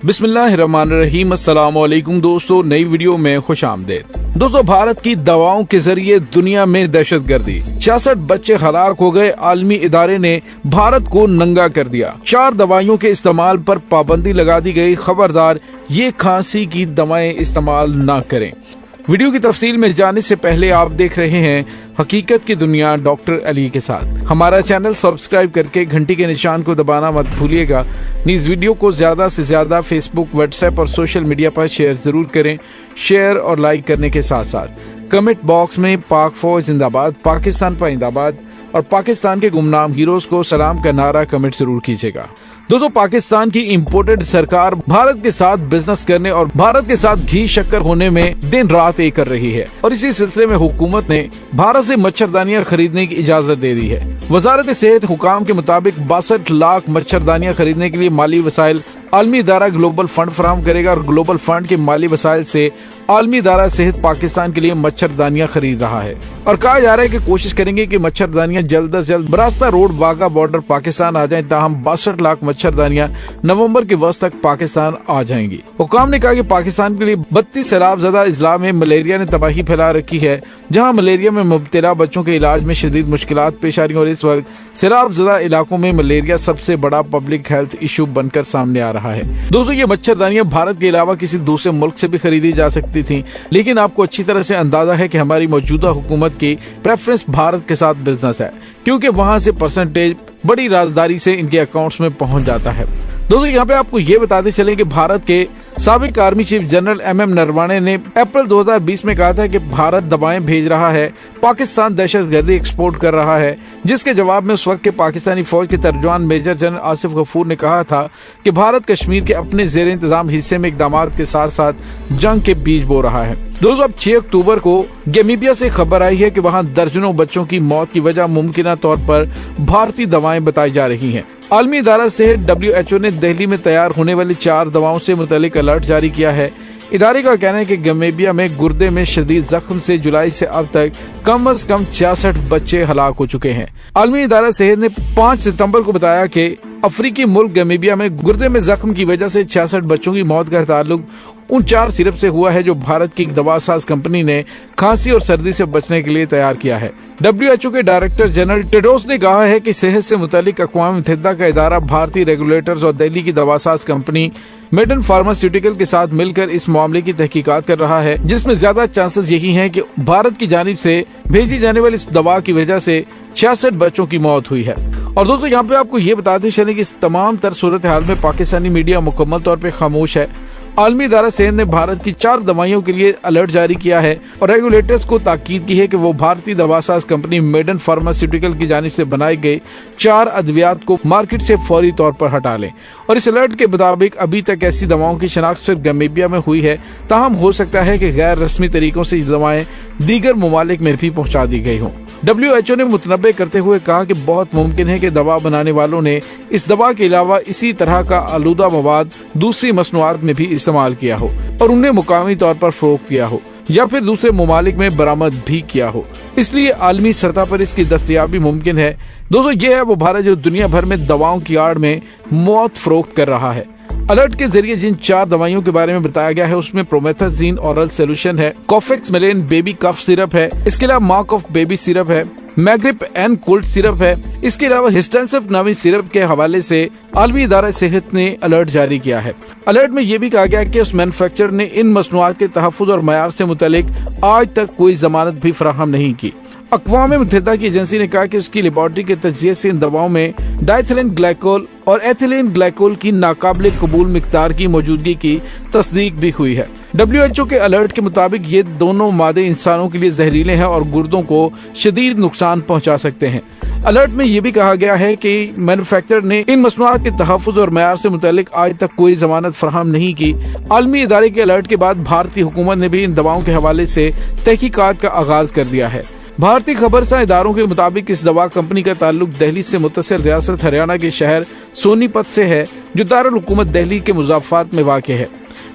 बिस्मिल्लाहिर्रहमानिर्रहीम। अस्सलाम वालेकुम दोस्तों, नई वीडियो में खुश आमदेद। दोस्तों, भारत की दवाओं के जरिए दुनिया में दहशतगर्दी, 66 बच्चे हलाक हो गए। आलमी इदारे ने भारत को नंगा कर दिया। 4 दवाइयों के इस्तेमाल पर पाबंदी लगा दी गई। खबरदार, ये खांसी की दवाएं इस्तेमाल ना करें। वीडियो की तफसील में जाने से पहले आप देख रहे हैं हकीकत की दुनिया डॉक्टर अली के साथ। हमारा चैनल सब्सक्राइब करके घंटी के निशान को दबाना मत भूलिएगा। इस वीडियो को ज्यादा से ज्यादा फेसबुक, व्हाट्सएप और सोशल मीडिया पर शेयर जरूर करें। शेयर और लाइक करने के साथ साथ कमेंट बॉक्स में पाक फौज जिंदाबाद, पाकिस्तान पाइंदाबाद और पाकिस्तान के गुमनाम हीरोज को सलाम का नारा कमेंट जरूर कीजिएगा। दोस्तों, पाकिस्तान की इंपोर्टेड सरकार भारत के साथ बिजनेस करने और भारत के साथ घी शक्कर होने में दिन रात एक कर रही है और इसी सिलसिले में हुकूमत ने भारत से मच्छरदानियां खरीदने की इजाजत दे दी है। वजारत सेहत हुकाम के मुताबिक 62 लाख मच्छरदानियां खरीदने के लिए माली वसाइल आलमी इदारा ग्लोबल फंड फराहम करेगा और ग्लोबल फंड के माली वसाइल से आलमी इदारा सेहत पाकिस्तान के लिए मच्छरदानियां खरीद रहा है और कहा जा रहा है कि कोशिश करेंगे कि मच्छरदानियां जल्द से जल्द बरास्ता रोड वाघा बॉर्डर पाकिस्तान आ जाएं। ताहम 62 लाख मच्छरदानियां नवंबर के वस्त तक पाकिस्तान आ जाएंगी। हुकाम ने कहा कि पाकिस्तान के लिए 32 सैलाबज़दा अजला में मलेरिया ने तबाही फैला रखी है, जहाँ मलेरिया में मुब्तला बच्चों के इलाज में शदीद मुश्किलात पेश आ रही और इस वक्त सैलाबज़दा इलाकों में मलेरिया सबसे बड़ा पब्लिक हेल्थ इशू बनकर सामने आ रहा है। दोस्तों, ये मच्छरदानियां भारत के अलावा किसी दूसरे मुल्क से भी खरीदी जा सकती थी, लेकिन आपको अच्छी तरह से अंदाजा है कि हमारी मौजूदा हुकूमत की प्रेफरेंस भारत के साथ बिजनेस है, क्योंकि वहां से परसेंटेज बड़ी राजदारी से इनके अकाउंट्स में पहुंच जाता है। दोस्तों, यहाँ पे आपको ये बताते चलें कि भारत के साबिक army chief general MM Naravane ने अप्रैल 2020 में कहा था कि भारत दवाएं भेज रहा है, पाकिस्तान दहशतगर्दी एक्सपोर्ट कर रहा है, जिसके जवाब में उस वक्त के पाकिस्तानी फौज के तर्जुमान मेजर जनरल आसिफ गफूर ने कहा था कि भारत कश्मीर के अपने जेर इंतजाम हिस्से में इकदामात के साथ साथ जंग के बीज बो रहा है। दोस्तों, अब 6 अक्टूबर को गमीबिया से खबर आई है कि वहाँ दर्जनों बच्चों की मौत की वजह मुमकिन तौर पर भारतीय दवाएं बताई जा रही हैं। आलमी इदारा सेहत WHO ने दिल्ली में तैयार होने वाली 4 दवाओं से मुतल्लिक अलर्ट जारी किया है। इदारे का कहना है कि गमीबिया में गुर्दे में शदीद जख्म से जुलाई से अब तक कम से कम 66 बच्चे हलाक हो चुके हैं। आलमी इदारा सेहत ने 5 सितंबर को बताया कि अफ्रीकी मुल्क गमीबिया में गुर्दे में जख्म की वजह से 66 बच्चों की मौत का ताल्लुक उन 4 सिरप से हुआ है जो भारत की एक दवासाज कंपनी ने खांसी और सर्दी से बचने के लिए तैयार किया है। WHO के डायरेक्टर जनरल टेड्रोस ने कहा है कि सेहत से मुतालिक अक़वाम मुत्तहिदा का इदारा भारतीय रेगुलेटर्स और दिल्ली की दवासाज कंपनी मेडन फार्मास्यूटिकल के साथ मिलकर इस मामले की तहकीकात कर रहा है, जिसमें ज्यादा चांसेस यही हैं कि भारत की जानिब से भेजी जाने वाली इस दवा की वजह से 66 बच्चों की मौत हुई है। और दोस्तों, यहाँ पे आपको ये बताते चलें कि इस तमाम तर सूरत हाल में पाकिस्तानी मीडिया मुकम्मल तौर पे खामोश है। आलमी इदारा सेहत ने भारत की 4 दवाइयों के लिए अलर्ट जारी किया है और रेगुलेटर्स को ताकीद की है कि वो भारतीय दवासाज कंपनी मेडन फार्मास्यूटिकल की जानिब से बनाई गई 4 अद्वियात को मार्केट से फौरी तौर पर हटा लें। और इस अलर्ट के मुताबिक अभी तक ऐसी दवाओं की शनाख्त सिर्फ गमीबिया में हुई है, ताहम हो सकता है कि गैर रस्मी तरीकों से ये दवाएं दीगर ममालिक में भी पहुंचा दी गई हों। WHO ने मुतनब्बे करते हुए कहा कि बहुत मुमकिन है कि दवा बनाने वालों ने इस दवा के अलावा इसी तरह का आलूदा मवाद दूसरी मसनूआत में भी इस्तेमाल किया हो और उन्हें मुकामी तौर पर फरोख्त किया हो या फिर दूसरे ममालिक में बरामद भी किया हो, इसलिए आलमी सतह पर इसकी दस्तयाबी मुमकिन है। दोस्तों, ये है वो भारत जो दुनिया भर में दवाओं की आड़ में मौत फरोख्त कर रहा है। अलर्ट के जरिए जिन 4 दवाइयों के बारे में बताया गया है उसमें प्रोमेथाजीन ऑरल सोल्यूशन है, कोफेक्स मेलेन बेबी कफ सिरप है, इसके अलावा मार्क ऑफ बेबी सिरप है, मैग्रिप एन कोल्ड सिरप है। इसके अलावा हिस्टेंसिव नामी सिरप के हवाले से आलमी इदारा सेहत ने अलर्ट जारी किया है। अलर्ट में यह भी कहा गया कि उस मैन्युफैक्चरर ने इन मसनूआत के तहफ़्फ़ुज़ और मयार से मुतल्लिक आज तक कोई जमानत भी फराहम नहीं की। अक़वाम मुत्तहिदा की एजेंसी ने कहा कि उसकी लेबॉर्ट्री के तज्ज़िये से इन दवाओं में डाइथिलीन ग्लाइकोल और एथिलीन ग्लाइकोल की नाकाबिले कबूल मिकदार की मौजूदगी की तस्दीक भी हुई है। WHO के अलर्ट के मुताबिक ये दोनों मादे इंसानों के लिए जहरीले हैं और गुर्दों को शदीद नुकसान पहुंचा सकते हैं। अलर्ट में ये भी कहा गया है कि मैन्युफैक्चरर ने इन मसनूआत के तहफ़्फ़ुज़ और मयार से मुतल्लिक आज तक कोई जमानत फराहम नहीं की। आलमी इदारे के अलर्ट के बाद भारतीय हुकूमत ने भी इन दवाओं के हवाले से तहकीकात का आगाज कर दिया है। भारतीय खबरसां इदारों के मुताबिक इस दवा कंपनी का ताल्लुक दिल्ली से मुत्तसिल रियासत हरियाणा के शहर सोनीपत से है, जो दारुल हुकूमत दिल्ली के मुज़ाफ़ात में वाक़ है।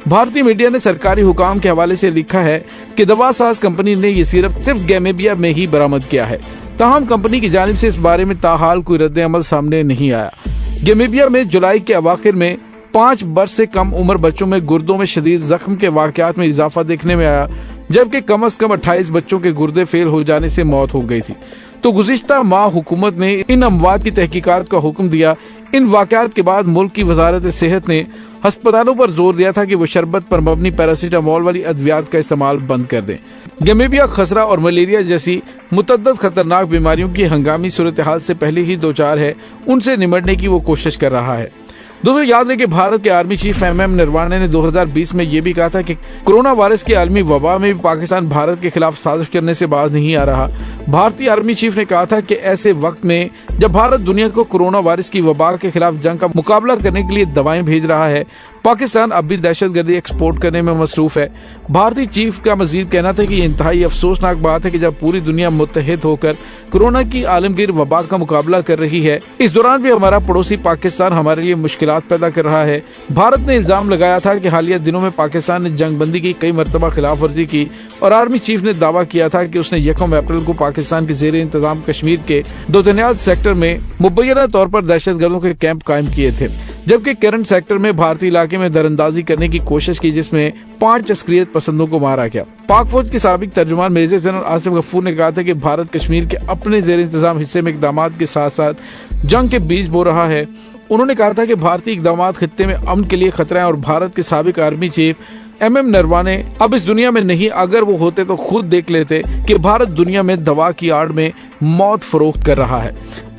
भारतीय मीडिया ने सरकारी हुकाम के हवाले से लिखा है कि दवा साज कंपनी ने ये सिरप सिर्फ गैमेबिया में ही बरामद किया है। تاہم کمپنی کی جانب سے اس بارے میں تاحال کوئی رد عمل سامنے نہیں آیا۔ گیمیبیا میں جولائی کے اواخر میں 5 برس سے کم عمر بچوں میں گردوں میں شدید زخم کے واقعات میں اضافہ دیکھنے میں آیا، جبکہ کم از کم 28 بچوں کے گردے فیل ہو جانے سے موت ہو گئی تھی۔ تو گزشتہ ماہ حکومت نے ان اموات کی تحقیقات کا حکم دیا۔ ان واقعات کے بعد ملک کی وزارت صحت نے ہسپتالوں پر زور دیا تھا کہ وہ شربت پر مبنی پیراسیٹامول والی ادویات کا استعمال بند کر دیں۔ گیمیبیا خسرہ اور ملیریا جیسی متعدد خطرناک بیماریوں کی ہنگامی صورتحال سے پہلے ہی دوچار ہے، ان سے نمٹنے کی وہ کوشش کر رہا ہے۔ دوستو یاد رہے کہ بھارت کے آرمی چیف ایم نروانے نے 2020 میں یہ بھی کہا تھا کہ کرونا وائرس کی عالمی وبا میں بھی پاکستان بھارت کے خلاف سازش کرنے سے باز نہیں آ رہا۔ بھارتی آرمی چیف نے کہا تھا کہ ایسے وقت میں جب بھارت دنیا کو کرونا وائرس کی وبا کے خلاف جنگ کا مقابلہ کرنے کے لیے دوائیں بھیج رہا ہے، پاکستان اب بھی دہشت گردی ایکسپورٹ کرنے میں مصروف ہے۔ بھارتی چیف کا مزید کہنا تھا کہ یہ انتہائی افسوسناک بات ہے کہ جب پوری دنیا متحد ہو کر کورونا کی عالمگیر وبا کا مقابلہ کر رہی ہے، اس دوران بھی ہمارا پڑوسی پاکستان ہمارے لیے مشکلات پیدا کر رہا ہے۔ بھارت نے الزام لگایا تھا کہ حالیہ دنوں میں پاکستان نے جنگ بندی کی کئی مرتبہ خلاف ورزی کی، اور آرمی چیف نے دعویٰ کیا تھا کہ اس نے 1 اپریل کو پاکستان کے زیر انتظام کشمیر کے دوتنیال سیکٹر میں مبینہ طور پر دہشت گردوں کے کیمپ قائم کیے تھے، جبکہ کرنٹ سیکٹر میں بھارتی علاقے میں دراندازی کرنے کی کوشش کی، جس میں 5 عسکریت پسندوں کو مارا گیا۔ پاک فوج کے سابق ترجمان میجر جنرل آصف غفور نے کہا تھا کہ بھارت کشمیر کے اپنے زیر انتظام حصے میں اقدامات کے ساتھ ساتھ جنگ کے بیج بو رہا ہے۔ انہوں نے کہا تھا کہ بھارتی اقدامات خطے میں امن کے لیے خطرہ ہیں، اور بھارت کے سابق آرمی چیف ایم نروانے اب اس دنیا میں نہیں، اگر وہ ہوتے تو خود دیکھ لیتے کہ بھارت دنیا میں دوا کی آڑ میں موت فروخت کر رہا ہے۔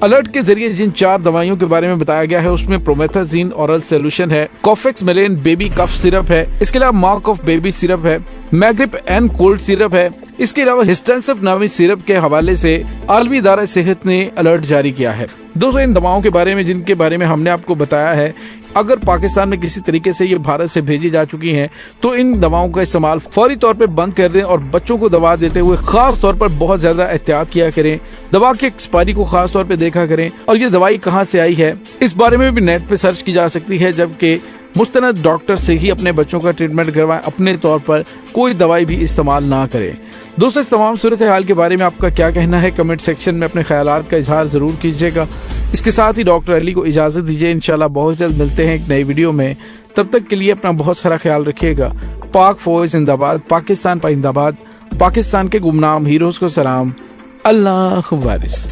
الرٹ کے ذریعے جن 4 دوائیوں کے بارے میں بتایا گیا ہے اس میں پرومیتھازین اورل سولوشن ہے، کوفیکس میلین بیبی کف سرپ ہے، اس کے علاوہ مارک آف بیبی سرپ ہے، میگرپ این کولڈ سرپ ہے، اس کے علاوہ ہسٹنسف نامی سرپ کے حوالے سے عالمی ادارہ صحت نے الرٹ جاری کیا ہے۔ دوستو ان دواؤں کے بارے میں جن کے بارے میں ہم نے آپ کو بتایا ہے، اگر پاکستان میں کسی طریقے سے یہ بھارت سے بھیجی جا چکی ہیں تو ان دواؤں کا استعمال فوری طور پہ بند کر دیں، اور بچوں کو دوا دیتے ہوئے خاص طور پر بہت زیادہ احتیاط کیا کریں۔ دوا کی ایکسپائری کو خاص طور پہ دیکھا کریں، اور یہ دوائی کہاں سے آئی ہے اس بارے میں بھی نیٹ پہ سرچ کی جا سکتی ہے، جبکہ مستند ڈاکٹر سے ہی اپنے بچوں کا ٹریٹمنٹ کروائیں، اپنے طور پر کوئی دوائی بھی استعمال نہ کریں۔ دوستو اس تمام صورتحال کے بارے میں آپ کا کیا کہنا ہے؟ کمنٹ سیکشن میں اپنے خیالات کا اظہار ضرور کیجیے گا۔ اس کے ساتھ ہی ڈاکٹر علی کو اجازت دیجیے، انشاءاللہ بہت جلد ملتے ہیں ایک نئی ویڈیو میں۔ تب تک کے لیے اپنا بہت سارا خیال رکھیے گا۔ پاک فوج زندہ باد، پاکستان پائندہ باد، پاکستان کے گمنام ہیروز کو سلام، اللہ وارث۔